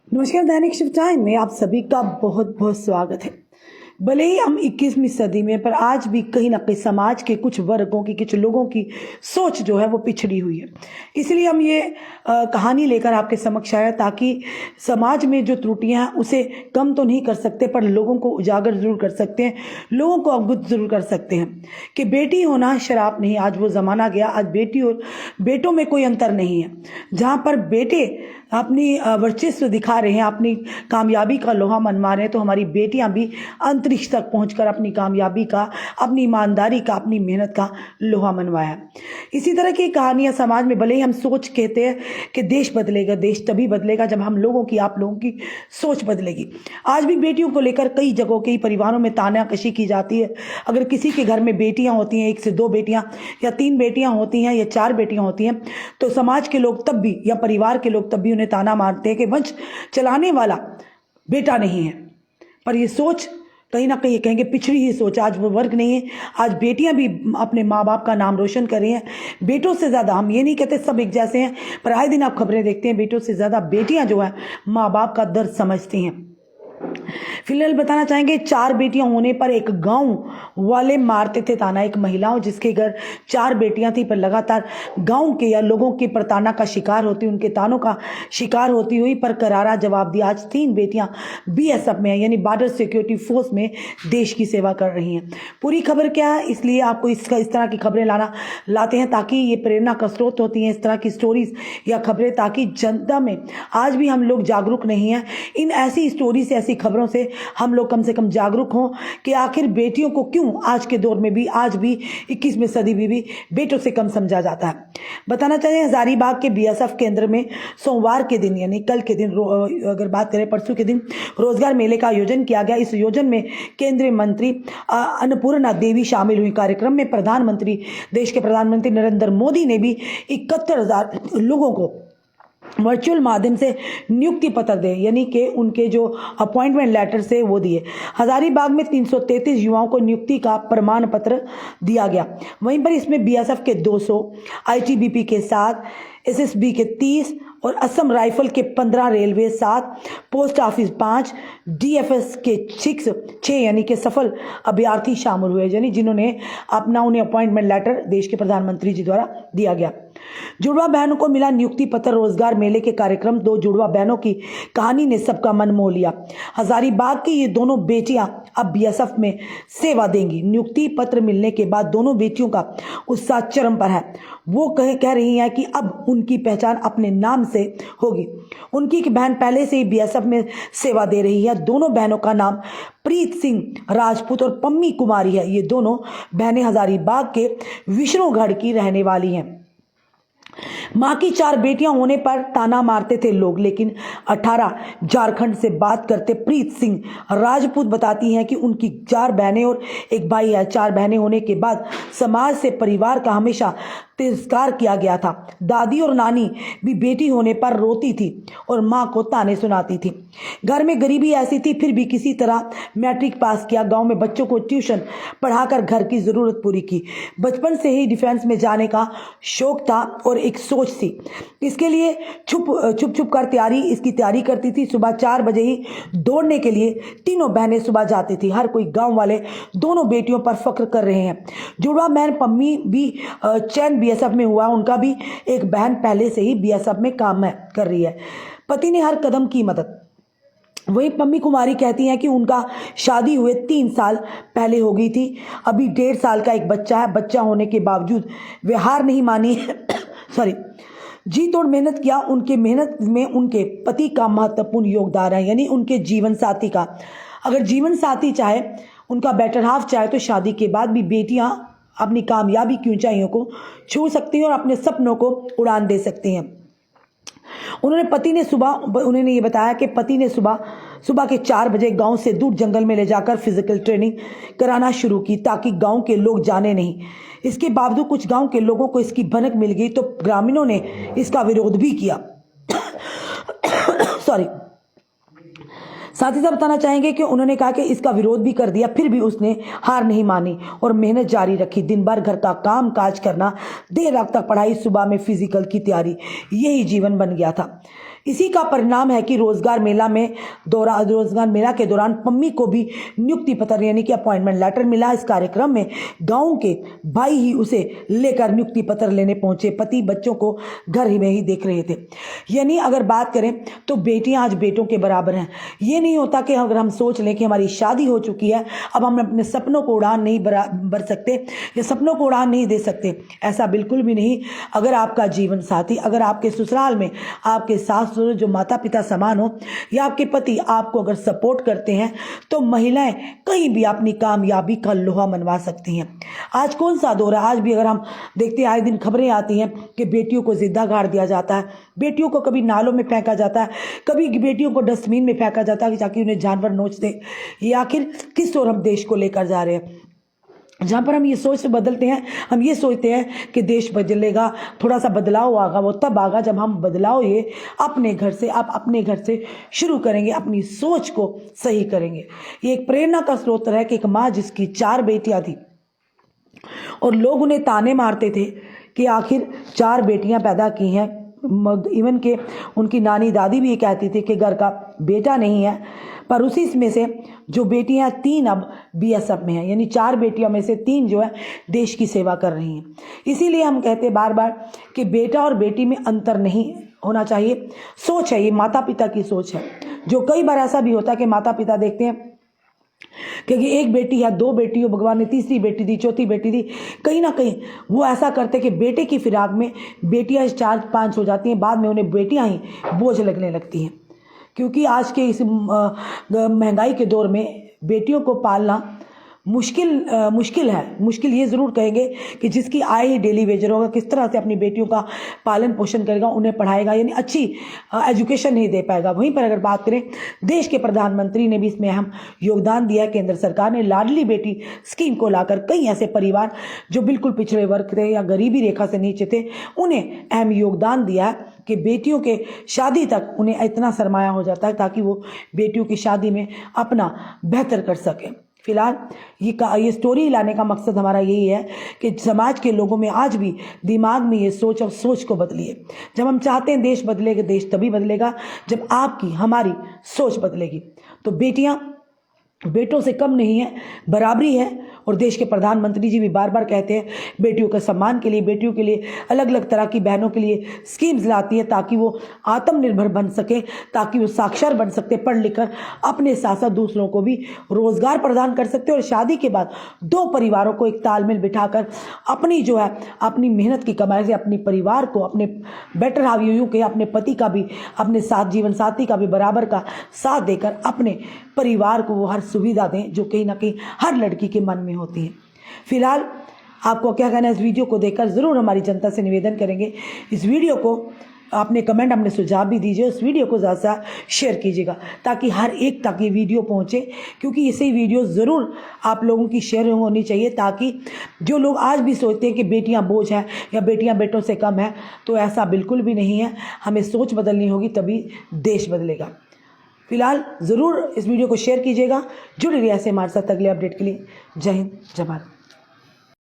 नमस्कार। दैनिक शिव टाइम में आप सभी का बहुत बहुत स्वागत है। भले ही हम 21वीं सदी में, पर आज भी कहीं ना कहीं समाज के कुछ वर्गों की, कुछ लोगों की सोच जो है वो पिछड़ी हुई है। इसलिए हम ये कहानी लेकर आपके समक्ष आए, ताकि समाज में जो त्रुटियां हैं उसे कम तो नहीं कर सकते, पर लोगों को उजागर जरूर कर सकते हैं, लोगों को अवगत जरूर कर सकते हैं कि बेटी होना शराब नहीं। आज वो ज़माना गया, आज बेटी और बेटों में कोई अंतर नहीं है। जहाँ पर बेटे अपनी वर्चस्व दिखा रहे हैं, अपनी कामयाबी का लोहा मनवा रहे हैं, तो हमारी बेटियां भी अंतरिक्ष तक पहुंचकर अपनी कामयाबी का, अपनी ईमानदारी का, अपनी मेहनत का लोहा मनवाया। इसी तरह की कहानियां समाज में, भले ही हम सोच कहते हैं कि देश बदलेगा, देश तभी बदलेगा जब हम लोगों की, आप लोगों की सोच बदलेगी। आज भी बेटियों को लेकर कई जगहों, कई परिवारों में तानाकशी की जाती है। अगर किसी के घर में बेटियां होती हैं, 1 से 2 बेटियां या 3 बेटियां होती हैं या 4 बेटियां होती हैं, तो समाज के लोग तब भी, या परिवार के लोग तब भी उन्हें ताना मारते हैं कि वंश चलाने वाला बेटा नहीं है। पर ये सोच कहीं ना कहीं कहेंगे पिछड़ी ही सोच, आज वो वर्ग नहीं है। आज बेटियां भी अपने माँ बाप का नाम रोशन कर रही हैं। बेटों से ज़्यादा, हम ये नहीं कहते सब एक जैसे हैं, पर आए दिन आप खबरें देखते हैं, बेटों से ज़्यादा बेटियां जो है माँ बाप का दर्द समझती हैं। फिलहाल बताना चाहेंगे, 4 बेटियां होने पर एक गांव वाले मारते थे ताना। एक महिला जिसके घर 4 बेटियां थी, पर लगातार गांव के या लोगों के प्रताड़ना का शिकार होती, उनके तानों का शिकार होती हुई, पर करारा जवाब दिया। आज 3 बेटियां बीएसएफ में, यानी बॉर्डर सिक्योरिटी फोर्स में देश की सेवा कर रही हैं। पूरी खबर क्या है, इसलिए आपको इस तरह की खबरें लाते हैं, ताकि ये प्रेरणा का स्रोत होती हैं इस तरह की स्टोरीज या खबरें, ताकि जनता में आज भी हम लोग जागरूक नहीं हैं। इन ऐसी स्टोरी से, ऐसी खबरों से हम लोग कम से कम जागरूक हों कि आखिर बेटियों को क्यों आज के दौर में भी, आज भी 21वीं सदी में भी बेटों से कम समझा जाता है। बताना चाहिए, हजारीबाग के बीएसएफ केंद्र में सोमवार के दिन, यानी कल के दिन, अगर बात करें परसों के दिन, रोजगार मेले का आयोजन किया गया। इस आयोजन में केंद्रीय मंत्री अन्नपूर्णा देवी शामिल हुई। कार्यक्रम में देश के प्रधानमंत्री नरेंद्र मोदी ने भी 71,000 लोगों को वर्चुअल माध्यम से नियुक्ति पत्र दे, यानी कि उनके जो अपॉइंटमेंट लेटर से वो दिए। हजारीबाग में 333 युवाओं को नियुक्ति का प्रमाण पत्र दिया गया। वहीं पर इसमें बीएसएफ के 200, आईटीबीपी के 7, एसएसबी के 30 और असम राइफल के 15, रेलवे 7, पोस्ट ऑफिस 5, डीएफएस के 6 यानी कि सफल अभ्यर्थी शामिल हुए, यानी जिन्होंने उन्हें अपॉइंटमेंट लेटर देश के प्रधानमंत्री जी द्वारा दिया गया। जुड़वा बहनों को मिला नियुक्ति पत्र। रोजगार मेले के कार्यक्रम, 2 जुड़वा बहनों की कहानी ने सबका मन मोह लिया। हजारीबाग की ये दोनों बेटियां अब बीएसएफ में सेवा देंगी। नियुक्ति पत्र मिलने के बाद दोनों बेटियों का उत्साह चरम पर है। वो कह रही हैं कि अब उनकी पहचान अपने नाम से होगी। उनकी एक बहन पहले से ही बीएसएफ में सेवा दे रही है। दोनों बहनों का नाम प्रीत सिंह राजपूत और पम्मी कुमारी है। ये दोनों बहनें हजारीबाग के विष्णुगढ़ की रहने वाली हैं। मां की 4 बेटियां होने पर ताना मारते थे लोग, लेकिन 18 झारखंड से बात करते प्रीत सिंह राजपूत बताती हैं कि उनकी 4 बहनें और एक भाई है। 4 बहनें होने के बाद समाज से, परिवार का हमेशा तिरस्कार किया गया था। दादी और नानी भी बेटी होने पर रोती थी और मां को ताने सुनाती थी। घर में गरीबी ऐसी थी, फिर भी किसी तरह मैट्रिक पास किया। गांव में बच्चों को ट्यूशन पढ़ाकर घर की जरूरत पूरी की। बचपन से ही डिफेंस में जाने का शौक था और एक सोच थी। इसके लिए छुप कर इसकी तैयारी करती थी। सुबह 4 बजे ही दौड़ने के लिए तीनों बहनें सुबह जाती थी। हर कोई गांव वाले दोनों बेटियों पर फख्र कर रहे हैं। जुड़वा बहन पम्मी भी चैन बीएसएफ में हुआ। उनका भी एक बहन पहले से ही बीएसएफ में काम कर रही है। पति ने हर कदम की मदद। वही पम्मी कुमारी कहती हैं कि उनका शादी हुए 3 साल पहले हो गई थी। अभी 1.5 साल का एक बच्चा है। बच्चा होने के बावजूद वे हार नहीं मानी जी तोड़ मेहनत किया। उनके मेहनत में उनके पति का महत्वपूर्ण योगदान है, यानी उनके जीवन साथी का। अगर जीवन साथी चाहे, उनका बेटर हाफ चाहे, तो शादी के बाद भी बेटियां अपनी कामयाबी की ऊंचाइयों को छू सकती हैं और अपने सपनों को उड़ान दे सकती हैं। उन्होंने ये बताया कि पति ने सुबह के 4 बजे गांव से दूर जंगल में ले जाकर फिजिकल ट्रेनिंग कराना शुरू की, ताकि गांव के लोग जाने नहीं। इसके बावजूद कुछ गांव के लोगों को इसकी भनक मिल गई, तो ग्रामीणों ने इसका विरोध भी किया। साथ ही साथ बताना चाहेंगे कि उन्होंने कहा कि इसका विरोध भी कर दिया, फिर भी उसने हार नहीं मानी और मेहनत जारी रखी। दिन भर घर का काम काज करना, देर रात तक पढ़ाई, सुबह में फिजिकल की तैयारी, यही जीवन बन गया था। इसी का परिणाम है कि रोजगार मेला के दौरान पम्मी को भी नियुक्ति पत्र यानी कि अपॉइंटमेंट लेटर मिला। इस कार्यक्रम में गांव के भाई ही उसे लेकर नियुक्ति पत्र लेने पहुंचे। पति बच्चों को घर ही में ही देख रहे थे। यानी अगर बात करें तो बेटियां आज बेटों के बराबर हैं। ये नहीं होता कि अगर हम सोच लें कि हमारी शादी हो चुकी है, अब हम अपने सपनों को उड़ान नहीं भर सकते या सपनों को उड़ान नहीं दे सकते, ऐसा बिल्कुल भी नहीं। अगर आपका जीवन साथी, अगर आपके ससुराल में आपके सास ससुर जो माता पिता समान हो या आपके पति आपको अगर सपोर्ट करते हैं तो महिलाएं कहीं भी अपनी कामयाबी का लोहा मनवा सकती हैं। आज कौन सा दौर है? आज भी अगर हम देखते हैं, आए दिन खबरें आती हैं कि बेटियों को जिंदा गाड़ दिया जाता है, बेटियों को कभी नालों में फेंका जाता है, कभी बेटियों को डस्टबिन में फेंका जाता है ताकि उन्हें जानवर नोच दे। ये आखिर किस ओर हम देश को लेकर जा रहे हैं? जहाँ पर हम ये सोच बदलते हैं, हम ये सोचते हैं कि देश बदलेगा, थोड़ा सा बदलाव आगा, वो तब आगा जब हम बदलाव ये अपने घर से, आप अपने घर से शुरू करेंगे, अपनी सोच को सही करेंगे। ये एक प्रेरणा का स्रोत है कि एक माँ जिसकी 4 बेटियां थी और लोग उन्हें ताने मारते थे कि आखिर 4 बेटियां पैदा की हैं, इवन के उनकी नानी दादी भी ये कहती थी कि घर का बेटा नहीं है, पर उसी में से जो बेटियां 3 अब बीएसएफ में हैं, यानी 4 बेटियों में से 3 जो है देश की सेवा कर रही हैं। इसीलिए हम कहते हैं बार बार कि बेटा और बेटी में अंतर नहीं होना चाहिए। सोच है, ये माता पिता की सोच है। जो कई बार ऐसा भी होता है कि माता पिता देखते हैं क्योंकि एक बेटी है, 2 बेटी हो, भगवान ने तीसरी बेटी दी, चौथी बेटी दी, कहीं ना कहीं वो ऐसा करते कि बेटे की फिराक में बेटियां 4-5 हो जाती हैं, बाद में उन्हें बेटियां ही बोझ लगने लगती हैं। क्योंकि आज के इस महंगाई के दौर में बेटियों को पालना मुश्किल है। मुश्किल ये ज़रूर कहेंगे कि जिसकी आय ही डेली वेजर होगा, किस तरह से अपनी बेटियों का पालन पोषण करेगा, उन्हें पढ़ाएगा, यानी अच्छी एजुकेशन नहीं दे पाएगा। वहीं पर अगर बात करें, देश के प्रधानमंत्री ने भी इसमें अहम योगदान दिया। केंद्र सरकार ने लाडली बेटी स्कीम को लाकर कई ऐसे परिवार जो बिल्कुल पिछड़े वर्ग थे या गरीबी रेखा से नीचे थे, उन्हें अहम योगदान दिया है कि बेटियों के शादी तक उन्हें इतना सरमाया हो जाता है ताकि वो बेटियों की शादी में अपना बेहतर कर सके। फिलहाल ये स्टोरी लाने का मकसद हमारा यही है कि समाज के लोगों में आज भी दिमाग में ये सोच और सोच को बदलिए। जब हम चाहते हैं देश बदलेगा, देश तभी बदलेगा जब आपकी हमारी सोच बदलेगी। तो बेटियां बेटों से कम नहीं है, बराबरी है। और देश के प्रधानमंत्री जी भी बार बार कहते हैं बेटियों के सम्मान के लिए, बेटियों के लिए अलग अलग तरह की बहनों के लिए स्कीम्स लाती है ताकि वो आत्मनिर्भर बन सके, ताकि वो साक्षर बन सकते, पढ़ लिख कर अपने साथ साथ दूसरों को भी रोजगार प्रदान कर सकते। और शादी के बाद 2 परिवारों को एक तालमेल बिठाकर अपनी जो है अपनी मेहनत की कमाई से अपने परिवार को, अपने बेटर हाफ यूं के अपने पति का भी, अपने साथ जीवन साथी का भी बराबर का साथ देकर अपने परिवार को वो हर सुविधा दें जो कहीं ना कहीं हर लड़की के मन में होती है। फिलहाल आपको क्या कहना है? इस वीडियो को देखकर ज़रूर हमारी जनता से निवेदन करेंगे, इस वीडियो को आपने कमेंट अपने सुझाव भी दीजिए, उस वीडियो को ज़्यादा से ज़्यादा शेयर कीजिएगा ताकि हर एक तक ये वीडियो पहुँचे। क्योंकि ऐसे वीडियो ज़रूर आप लोगों की शेयर होनी चाहिए ताकि जो लोग आज भी सोचते हैं कि बेटियां बोझ हैं या बेटियां बेटों से कम हैं, तो ऐसा बिल्कुल भी नहीं है। हमें सोच बदलनी होगी तभी देश बदलेगा। फिलहाल ज़रूर इस वीडियो को शेयर कीजिएगा। जुड़े रहिए ऐसे हमारे साथ अगले अपडेट के लिए। जय हिंद, जय भारत।